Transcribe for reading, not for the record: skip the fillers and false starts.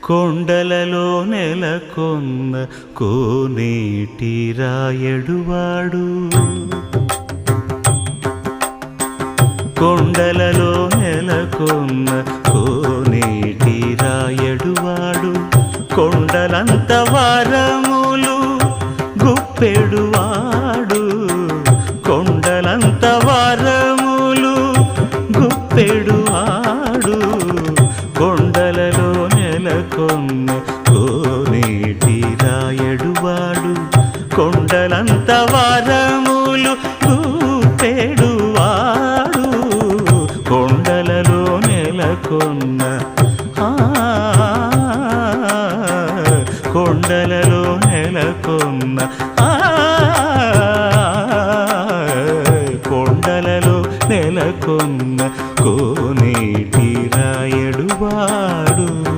కొండలలో నెలకొన్న కోనేటి రాయడువాడు కొండలలో నెలకొన్న కోనేటి రాయడువాడు కొండలంత వారములు గుప్పెడువాడు కొండలంత వారములు గుప్పెడువాడు కొండలలో నెలకొన్న కోనేటి రాయడువాడు కొండలంత వారములు గుప్పెడువాడు కొండలలో నెలకొన్న